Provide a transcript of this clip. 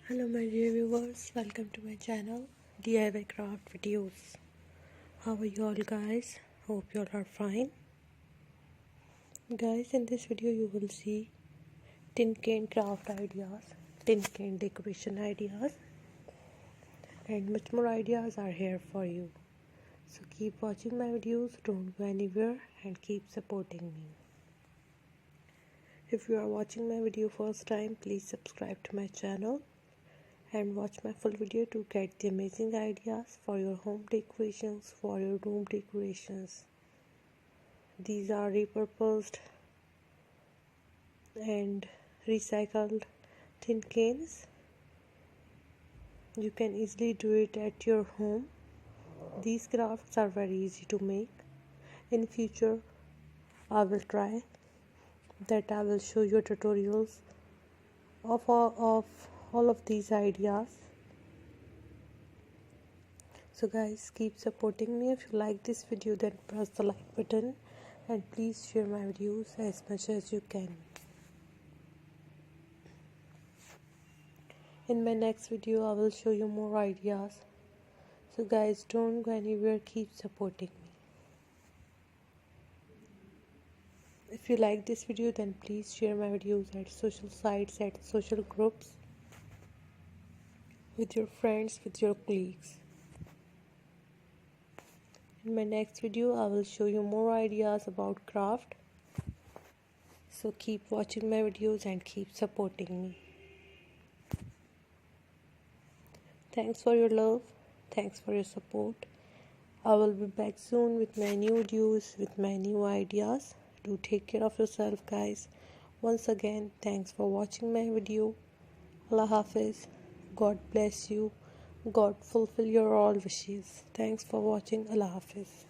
Hello my dear viewers, welcome to my channel DIY craft videos. How are you all guys? Hope you all are fine. Guys, in this video you will see tin can craft ideas, tin can decoration ideas, and much more ideas are here for you. So keep watching my videos, don't go anywhere, and keep supporting me. If you are watching my video first time, please subscribe to my channel and watch my full video to get the amazing ideas for your home decorations, for your room decorations. These are repurposed and recycled tin cans. You can easily do it at your home. These crafts are very easy to make. In future I will try that. I will show you tutorials of all of these ideas. So guys, keep supporting me. If you like this video, then press the like button and please share my videos as much as you can. In my next video I will show you more ideas. So guys, don't go anywhere, keep supporting me. If you like this video, then please share my videos at social sites, at social groups, with your friends, with your colleagues. In my next video I will show you more ideas about craft. So keep watching my videos and keep supporting me. Thanks for your love, thanks for your support. I will be back soon with my new videos, with my new ideas. Do take care of yourself guys. Once again, thanks for watching my video. Allah Hafiz. God bless you. God fulfill your all wishes. Thanks for watching. Allah Hafiz.